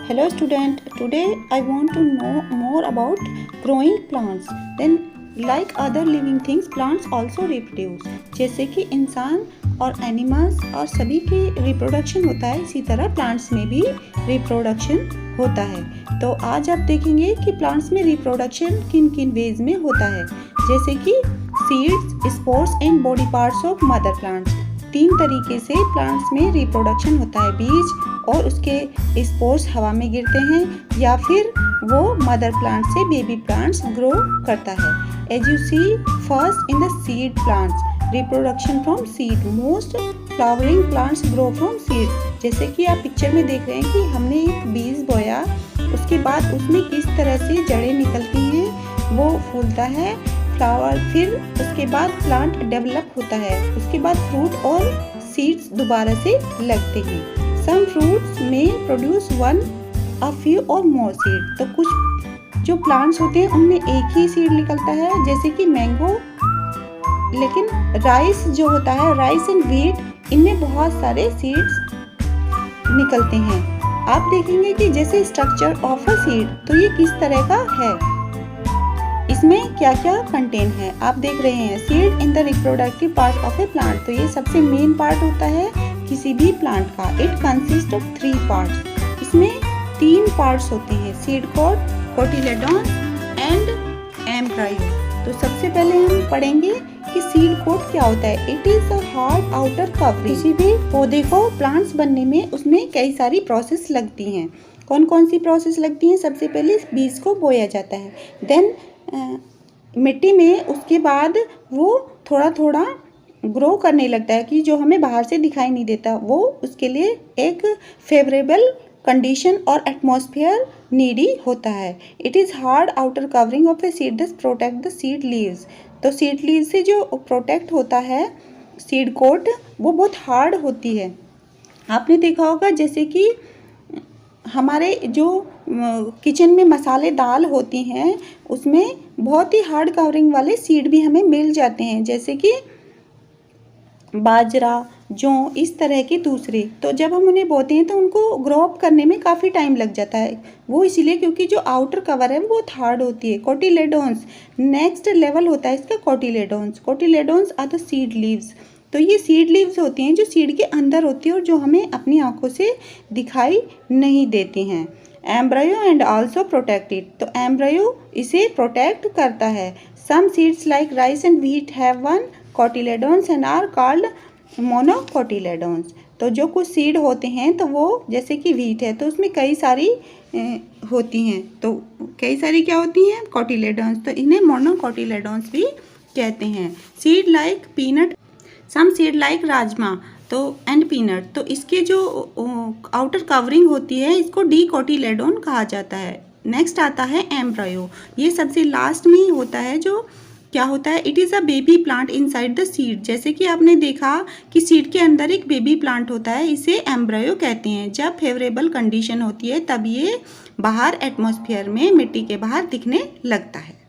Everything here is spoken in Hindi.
Hello student, today I want to know more about growing plants. Then like other living things, plants also reproduce. जैसे कि इंसान और एनिमल्स और सभी की रिप्रोडक्शन होता है, इसी तरह प्लांट्स में भी रिप्रोडक्शन होता है। तो आज आप देखेंगे कि प्लांट्स में रिप्रोडक्शन किन किन वेज में होता है, जैसे कि seeds, spores and body parts of mother plants. 3 तरीके से प्लांट्स में रिप्रोडक्शन होता है, बीज और उसके स्पोर्स हवा में गिरते हैं या फिर वो मदर प्लांट से बेबी प्लांट्स ग्रो करता है। As you see first in the seed plants, reproduction from seed. Most flowering plants grow from seed. जैसे कि आप पिक्चर में देख रहे हैं कि हमने एक बीज बोया, उसके बाद उसमें किस तरह से जड़ें निकलती हैं, वो फूलता है फ्लावर, फिर उसके बाद प्लांट डेवलप होता है, उसके बाद फ्रूट और सीड्स दोबारा से लगते हैं। सम फ्रूट्स में प्रोड्यूस वन अ फ्यू और मोर सीड। तो कुछ जो प्लांट्स होते हैं उनमें एक ही सीड निकलता है, जैसे कि मैंगो। लेकिन राइस जो होता है, राइस एंड व्हीट, इनमें बहुत सारे सीड्स निकलते हैं। आप देखेंगे कि जैसे स्ट्रक्चर ऑफ अ सीड, तो ये किस तरह का है, इसमें क्या क्या कंटेन है। आप देख रहे हैं seed in the reproductive part of A plant. तो ये सबसे मेन पार्ट होता है किसी भी प्लांट का। It consist of 3 parts. इसमें 3 पार्ट्स होते हैं, सीड कोट, कोटिलेडॉन एंड एम्ब्रायो। तो सबसे पहले हम पढ़ेंगे कि सीड कोट क्या होता है। It is a hard outer covering. किसी भी पौधे को प्लांट्स बनने में उसमें कई सारी प्रोसेस लगती हैं। कौन कौन सी प्रोसेस लगती हैं? सबसे पहले बीज को बोया जाता है, देन मिट्टी में, उसके बाद वो थोड़ा थोड़ा ग्रो करने लगता है कि जो हमें बाहर से दिखाई नहीं देता। वो उसके लिए एक फेवरेबल कंडीशन और एटमॉस्फेयर नीडी होता है। It is hard outer covering of a seed that protect the seed leaves. तो सीड लीव्स से जो प्रोटेक्ट होता है सीड कोट, वो बहुत हार्ड होती है। आपने देखा होगा जैसे कि हमारे जो किचन में मसाले दाल होती हैं, उसमें बहुत ही हार्ड कवरिंग वाले सीड भी हमें मिल जाते हैं, जैसे कि बाजरा, जौ, इस तरह के दूसरे। तो जब हम उन्हें बोते हैं तो उनको ग्रो अप करने में काफ़ी टाइम लग जाता है। वो इसलिए क्योंकि जो आउटर कवर है वो बहुत हार्ड होती है। कोटिलेडोन्स, नेक्स्ट लेवल होता है इसका कोटिलेडोन्स। कोटिलेडोन्स आर द सीड लीव्स। तो ये सीड लीव्स होती हैं जो सीड के अंदर होती है और जो हमें अपनी आंखों से दिखाई नहीं देती हैं। Embryo and also protected. तो एम्ब्रायो इसे प्रोटेक्ट करता है। Some seeds like rice and wheat have one cotyledons and are called monocotyledons. तो जो कुछ सीड होते हैं, तो वो जैसे कि व्हीट है तो उसमें कई सारी होती हैं। तो कई सारी क्या होती हैं? कोटिलेडोन्स। तो इन्हें मोनोकोटिलेडोन्स भी कहते हैं। सीड लाइक पीनट, सम सीड लाइक राजमा तो एंड पीनट। तो इसके जो आउटर कवरिंग होती है, इसको डीकोटिलेडोन कहा जाता है। नेक्स्ट आता है एम्ब्रायो। ये सबसे लास्ट में होता है। जो क्या होता है? It is a baby plant inside the seed. जैसे कि आपने देखा कि सीड के अंदर एक बेबी प्लांट होता है, इसे एम्ब्रायो कहते हैं। जब फेवरेबल कंडीशन होती है तब ये बाहर एटमॉस्फेयर में, मिट्टी के बाहर दिखने लगता है।